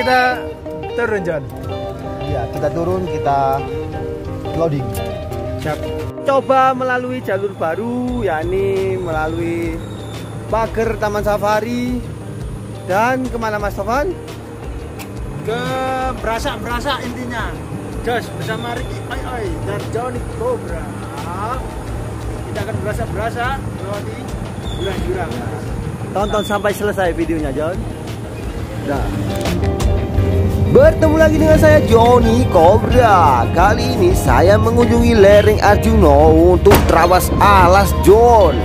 kita turun, John. Ya, kita turun, kita loading. Siap. Coba melalui jalur baru, yakni melalui pagar Taman Safari. Dan kemana Mas Tovan? Ke Brasak intinya. Jos bersama Ricky Oi dan Johnny Cobra. Kita akan berasa melewati jurang-jurang. Tonton sampai selesai videonya, John. Nah. Bertemu lagi dengan saya Johnny Cobra. Kali ini saya mengunjungi lereng Arjuna untuk Trawas Alas, John.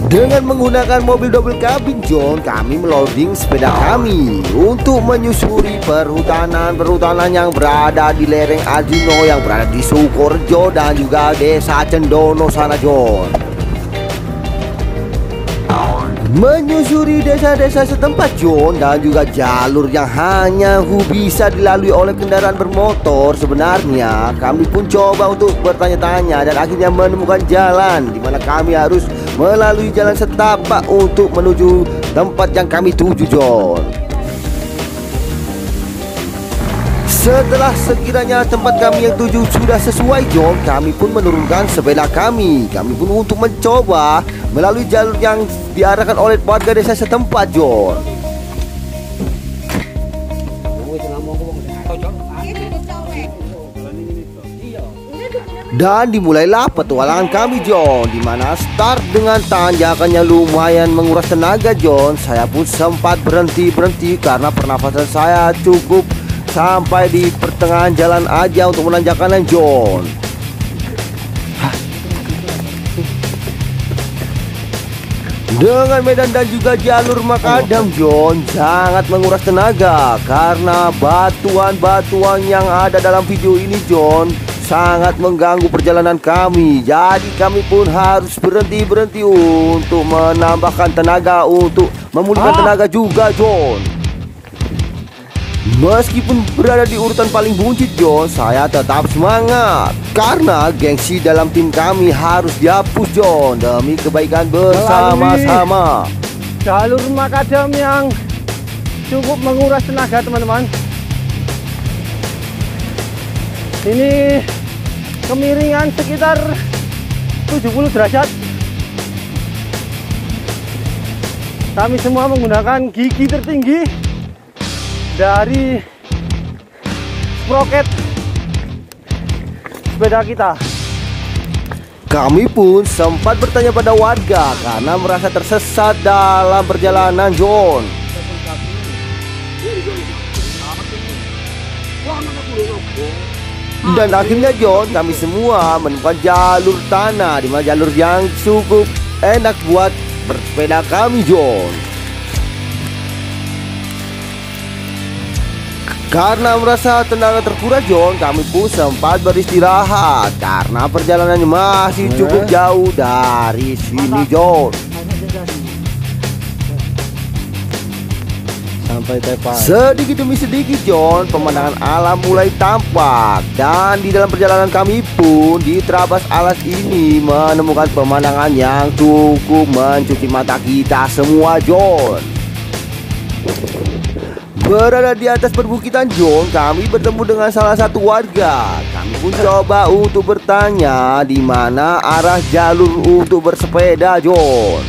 Dengan menggunakan mobil double cabin, John, kami meloading sepeda kami untuk menyusuri perhutanan yang berada di lereng Arjuna yang berada di Sukorejo dan juga Desa Cendono sana, John. Menyusuri desa-desa setempat, John, dan juga jalur yang hanya bisa dilalui oleh kendaraan bermotor. Sebenarnya kami pun coba untuk bertanya-tanya dan akhirnya menemukan jalan di mana kami harus melalui jalan setapak untuk menuju tempat yang kami tuju, John. Setelah sekiranya tempat kami yang tuju sudah sesuai, John, kami pun menurunkan sepeda kami. Kami pun untuk mencoba melalui jalur yang diarahkan oleh warga desa setempat, John. Dan dimulailah petualangan kami, John, di mana start dengan tanjakannya lumayan menguras tenaga, John. Saya pun sempat berhenti karena pernafasan saya cukup sampai di pertengahan jalan aja untuk menanjakannya, John. Dengan medan dan juga jalur makadam, John, sangat menguras tenaga karena batuan-batuan yang ada dalam video ini, John, sangat mengganggu perjalanan kami. Jadi kami pun harus berhenti untuk menambahkan tenaga, untuk memulihkan tenaga juga, John. Meskipun berada di urutan paling buncit, John, saya tetap semangat karena gengsi dalam tim kami harus dihapus, John, demi kebaikan bersama-sama. Jalur makadam yang cukup menguras tenaga, teman-teman. Ini kemiringan sekitar 70 derajat. Kami semua menggunakan gigi tertinggi dari sproket sepeda kita. Kami pun sempat bertanya pada warga karena merasa tersesat dalam perjalanan, John. Dan akhirnya, John, kami semua menemukan jalur tanah, di mana jalur yang cukup enak buat bersepeda kami, John. Karena merasa tenaga terkuras, John, kami pun sempat beristirahat karena perjalanannya masih cukup jauh dari sini, John. Sampai Tepa. Sedikit demi sedikit, John, pemandangan alam mulai tampak. Dan di dalam perjalanan kami pun di Trawas Alas ini menemukan pemandangan yang cukup mencuci mata kita semua, John. Berada di atas perbukitan, John, kami bertemu dengan salah satu warga. Kami pun coba untuk bertanya di mana arah jalur untuk bersepeda, John.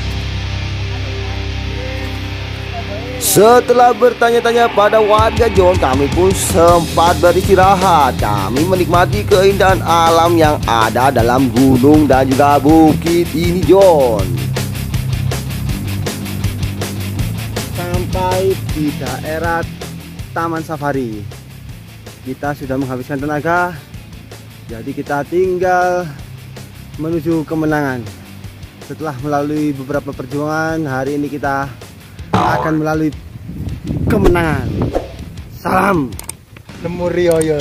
Setelah bertanya-tanya pada warga, John, kami pun sempat beristirahat. Kami menikmati keindahan alam yang ada dalam gunung dan juga bukit ini, John. Sampai di daerah Taman Safari, kita sudah menghabiskan tenaga, jadi kita tinggal menuju kemenangan. Setelah melalui beberapa perjuangan, hari ini kita akan melalui kemenangan. Salam Lemurioyo.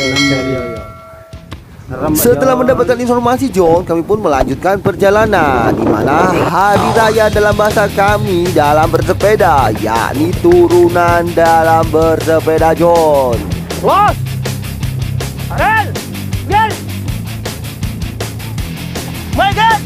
Setelah mendapatkan informasi, John, kami pun melanjutkan perjalanan, di mana hari raya dalam bahasa kami dalam bersepeda, yakni turunan dalam bersepeda, John. Los, Arel, Biel, my God.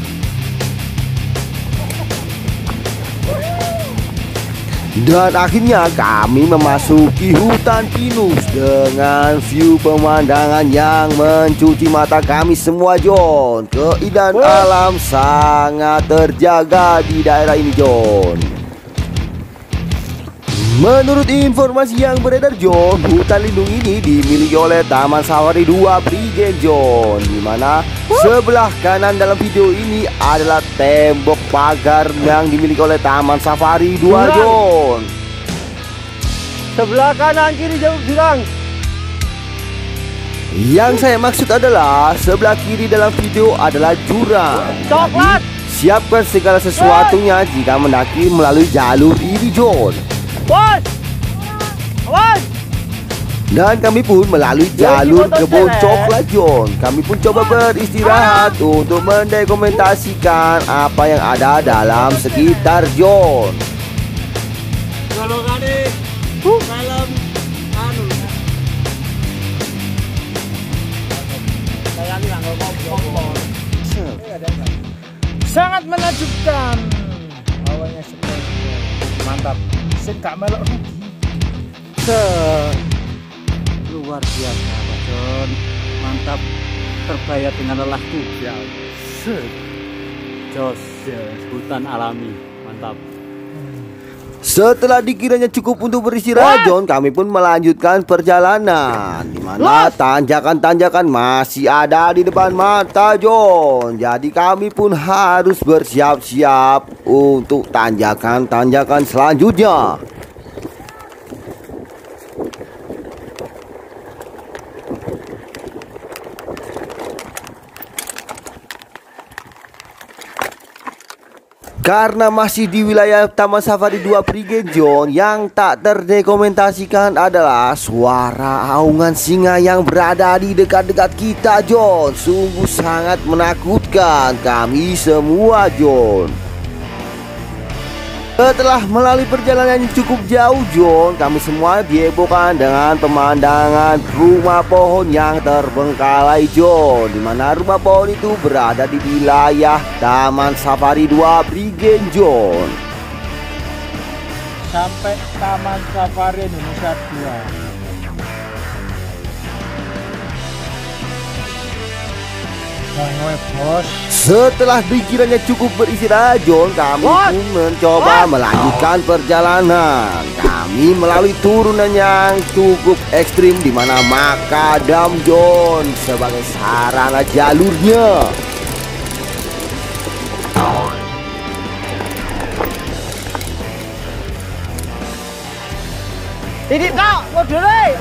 Dan akhirnya kami memasuki hutan pinus dengan view pemandangan yang mencuci mata kami semua, John. Keindahan alam sangat terjaga di daerah ini, John. Menurut informasi yang beredar, John, hutan lindung ini dimiliki oleh Taman Safari 2 Prigen, John, di mana sebelah kanan dalam video ini adalah tembok pagar yang dimiliki oleh Taman Safari 2, John. Sebelah kanan kiri jauh jurang. Yang saya maksud adalah sebelah kiri dalam video adalah jurang. Coklat. Siapkan segala sesuatunya jika mendaki melalui jalur ini, John. Bos. Awas. Dan kami pun melalui jalur kebun coklat, John. Kami pun coba beristirahat untuk mendokumentasikan apa yang ada dalam sekitar, John. Sangat menakjubkan. Awalnya seperti mantap. Sekak melok rugi. Luar biasa, Pak John. Mantap, terbayar dengan lelahku. Ya, jos, hutan alami, mantap. Setelah dikiranya cukup untuk beristirahat, John, kami pun melanjutkan perjalanan, di mana tanjakan-tanjakan masih ada di depan mata, John. Jadi kami pun harus bersiap-siap untuk tanjakan-tanjakan selanjutnya. Karena masih di wilayah Taman Safari 2 Prigen, John, yang tak terdokumentasikan adalah suara aungan singa yang berada di dekat-dekat kita, John. Sungguh sangat menakutkan kami semua, John. Setelah melalui perjalanan yang cukup jauh, John, kami semua dihebohkan dengan pemandangan rumah pohon yang terbengkalai, John, di mana rumah pohon itu berada di wilayah Taman Safari 2 Prigen, John. Sampai Taman Safari Indonesia 2. Bos. Setelah dikiranya cukup beristirahat, John, kami pun mencoba melanjutkan perjalanan. Kami melalui turunan yang cukup ekstrim, di mana makadam, John, sebagai sarana jalurnya. Ini kak, modele.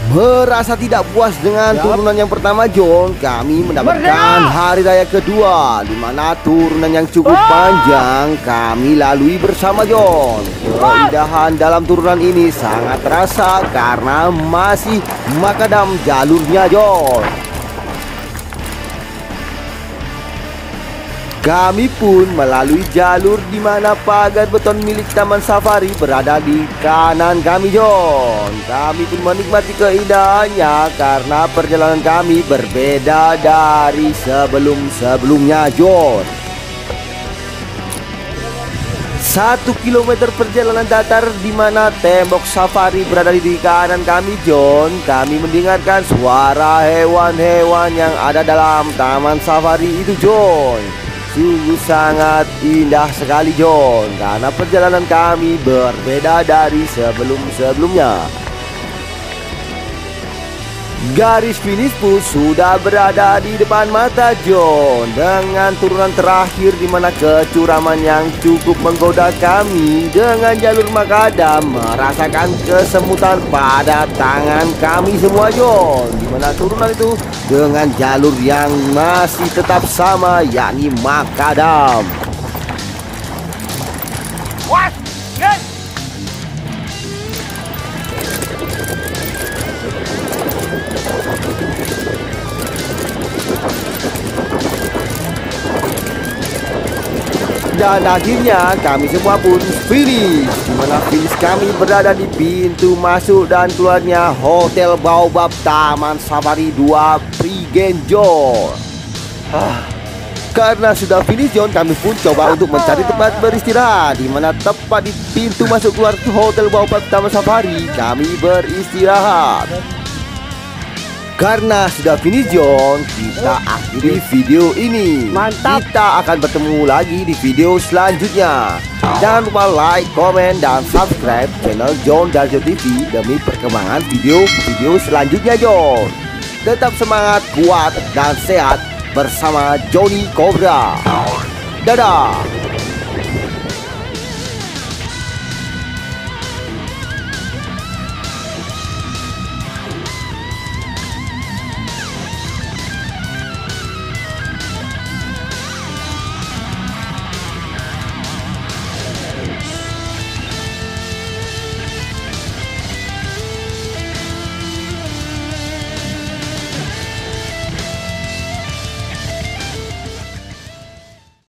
Merasa tidak puas dengan turunan yang pertama, John, kami mendapatkan hari raya kedua, di mana turunan yang cukup panjang kami lalui bersama, John. Keindahan dalam turunan ini sangat terasa karena masih makadam jalurnya, John. Kami pun melalui jalur di mana pagar beton milik Taman Safari berada di kanan kami, John. Kami pun menikmati keindahannya karena perjalanan kami berbeda dari sebelum-sebelumnya, John. 1 kilometer perjalanan datar di mana tembok safari berada di kanan kami, John. Kami mendengarkan suara hewan-hewan yang ada dalam Taman Safari itu, John. Sungguh sangat indah sekali, John, karena perjalanan kami berbeda dari sebelum-sebelumnya. Garis finish pun sudah berada di depan mata, John, dengan turunan terakhir di mana kecuraman yang cukup menggoda kami dengan jalur makadam merasakan kesemutan pada tangan kami semua, John, di mana turunan itu dengan jalur yang masih tetap sama, yakni makadam. Dan akhirnya kami semua pun finish, di mana finish kami berada di pintu masuk dan keluarnya Hotel Baobab Taman Safari 2 Prigen, John. Karena sudah finish John, kami pun coba untuk mencari tempat beristirahat, di mana tepat di pintu masuk keluar Hotel Baobab Taman Safari kami beristirahat. Karena sudah finish John, kita akhiri video ini. Mantap. Kita akan bertemu lagi di video selanjutnya. Jangan lupa like, komen, dan subscribe channel John Darjo TV demi perkembangan video-video selanjutnya John. Tetap semangat, kuat, dan sehat bersama Johnny Cobra. Dadah.